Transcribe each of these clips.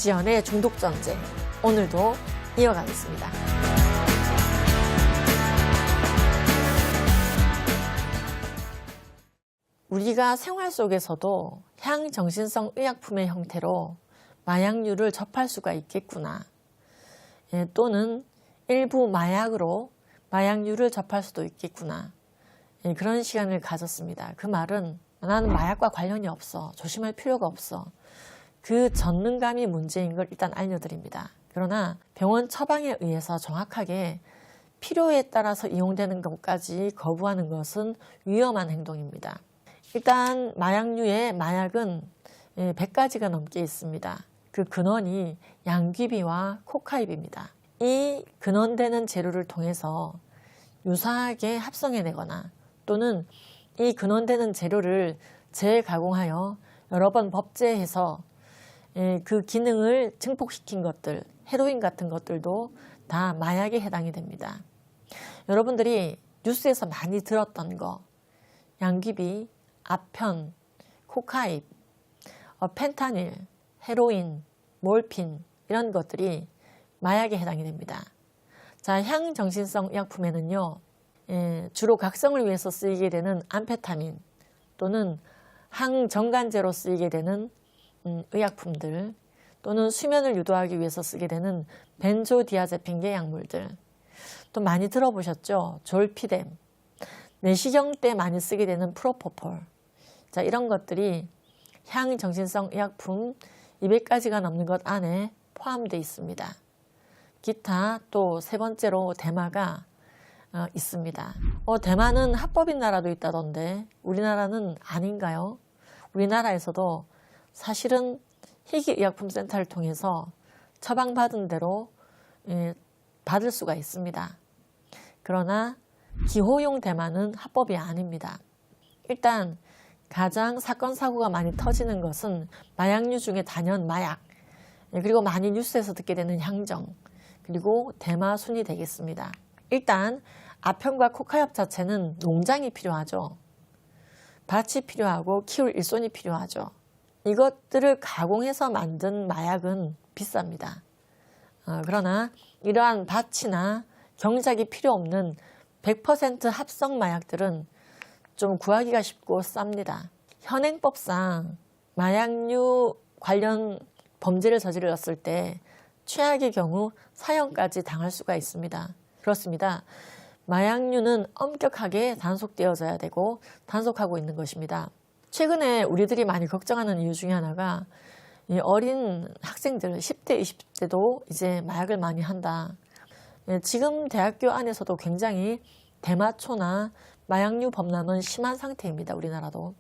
김지연의 중독전쟁, 오늘도 이어가겠습니다. 우리가 생활 속에서도 향정신성 의약품의 형태로 마약류를 접할 수가 있겠구나. 또는 일부 마약으로 마약류를 접할 수도 있겠구나. 그런 시간을 가졌습니다. 그 말은 나는 마약과 관련이 없어. 조심할 필요가 없어. 그 전능감이 문제인 걸 일단 알려드립니다. 그러나 병원 처방에 의해서 정확하게 필요에 따라서 이용되는 것까지 거부하는 것은 위험한 행동입니다. 일단 마약류의 마약은 100가지가 넘게 있습니다. 그 근원이 양귀비와 코카입입니다. 이 근원되는 재료를 통해서 유사하게 합성해내거나 또는 이 근원되는 재료를 재가공하여 여러 번 법제해서 그 기능을 증폭시킨 것들, 헤로인 같은 것들도 다 마약에 해당이 됩니다. 여러분들이 뉴스에서 많이 들었던 거, 양귀비, 아편, 코카입, 펜타닐, 헤로인, 몰핀 이런 것들이 마약에 해당이 됩니다. 자, 향정신성 의약품에는요, 주로 각성을 위해서 쓰이게 되는 암페타민 또는 항정간제로 쓰이게 되는 의약품들 또는 수면을 유도하기 위해서 쓰게 되는 벤조디아제핀계 약물들, 또 많이 들어보셨죠? 졸피뎀, 내시경 때 많이 쓰게 되는 프로포폴. 자, 이런 것들이 향정신성 의약품 200가지가 넘는 것 안에 포함되어 있습니다. 기타 또 세 번째로 대마가 있습니다. 대마는 합법인 나라도 있다던데 우리나라는 아닌가요? 우리나라에서도 사실은 희귀의약품센터를 통해서 처방받은 대로 받을 수가 있습니다. 그러나 기호용 대마는 합법이 아닙니다. 일단 가장 사건 사고가 많이 터지는 것은 마약류 중에 단연 마약, 그리고 많이 뉴스에서 듣게 되는 향정, 그리고 대마 순이 되겠습니다. 일단 아편과 코카엽 자체는 농장이 필요하죠. 밭이 필요하고 키울 일손이 필요하죠. 이것들을 가공해서 만든 마약은 비쌉니다. 그러나 이러한 밭이나 경작이 필요 없는 100% 합성 마약들은 좀 구하기가 쉽고 쌉니다. 현행법상 마약류 관련 범죄를 저질렀을 때 최악의 경우 사형까지 당할 수가 있습니다. 그렇습니다. 마약류는 엄격하게 단속되어져야 되고 단속하고 있는 것입니다. 최근에 우리들이 많이 걱정하는 이유 중에 하나가 이 어린 학생들 10대, 20대도 이제 마약을 많이 한다. 지금 대학교 안에서도 굉장히 대마초나 마약류 범람은 심한 상태입니다. 우리나라도.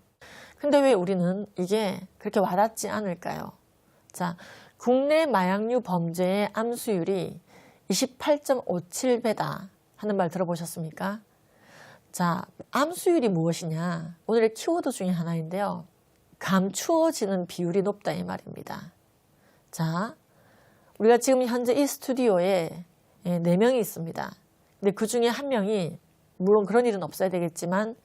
근데 왜 우리는 이게 그렇게 와닿지 않을까요? 자, 국내 마약류 범죄의 암수율이 28.57배다 하는 말 들어보셨습니까? 자, 암수율이 무엇이냐? 오늘의 키워드 중에 하나인데요. 감추어지는 비율이 높다 이 말입니다. 자, 우리가 지금 현재 이 스튜디오에 4명이 있습니다. 근데 그 중에 한 명이 물론 그런 일은 없어야 되겠지만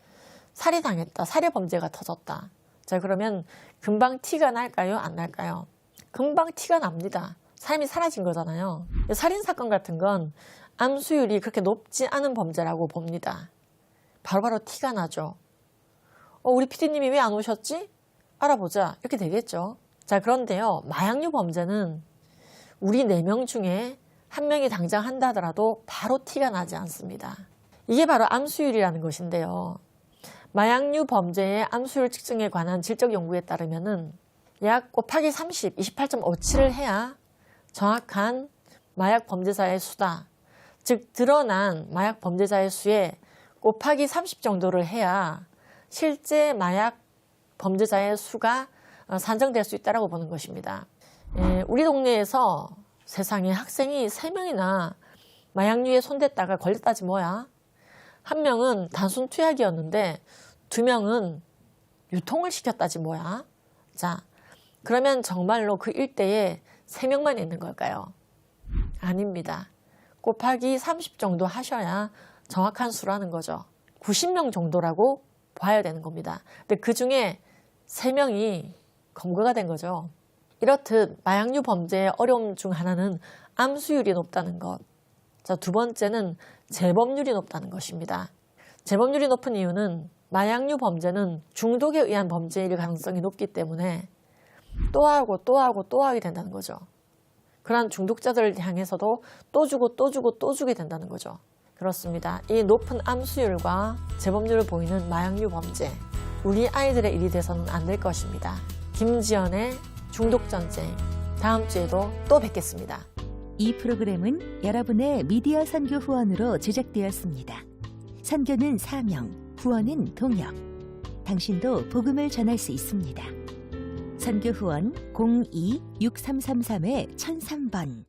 살해 당했다. 살해 범죄가 터졌다. 자, 그러면 금방 티가 날까요? 안 날까요? 금방 티가 납니다. 삶이 사라진 거잖아요. 살인사건 같은 건 암수율이 그렇게 높지 않은 범죄라고 봅니다. 바로바로 티가 나죠. 우리 PD님이 왜 안 오셨지? 알아보자. 이렇게 되겠죠. 자, 그런데요. 마약류 범죄는 우리 4명 중에 1명이 당장 한다 하더라도 바로 티가 나지 않습니다. 이게 바로 암수율이라는 것인데요. 마약류 범죄의 암수율 측정에 관한 질적 연구에 따르면은 약 곱하기 30, 28.57을 해야 정확한 마약 범죄자의 수다. 즉 드러난 마약 범죄자의 수에 곱하기 30 정도를 해야 실제 마약 범죄자의 수가 산정될 수 있다고 보는 것입니다. 우리 동네에서 세상에 학생이 3명이나 마약류에 손댔다가 걸렸다지 뭐야. 1명은 단순 투약이었는데 2명은 유통을 시켰다지 뭐야. 자, 그러면 정말로 그 일대에 3명만 있는 걸까요? 아닙니다. 곱하기 30 정도 하셔야 정확한 수라는 거죠. 90명 정도라고 봐야 되는 겁니다. 근데 그 중에 3명이 검거가 된 거죠. 이렇듯 마약류 범죄의 어려움 중 하나는 암수율이 높다는 것. 자, 두 번째는 재범률이 높다는 것입니다. 재범률이 높은 이유는 마약류 범죄는 중독에 의한 범죄일 가능성이 높기 때문에 또 하고 또 하고 또 하게 된다는 거죠. 그러한 중독자들을 향해서도 또 주고 또 주고 또 주게 된다는 거죠. 그렇습니다. 이 높은 암수율과 재범률을 보이는 마약류 범죄, 우리 아이들의 일이 돼서는 안 될 것입니다. 김지연의 중독전쟁, 다음 주에도 또 뵙겠습니다. 이 프로그램은 여러분의 미디어 선교 후원으로 제작되었습니다. 선교는 사명, 후원은 동역. 당신도 복음을 전할 수 있습니다. 선교 후원 02-6333-1003번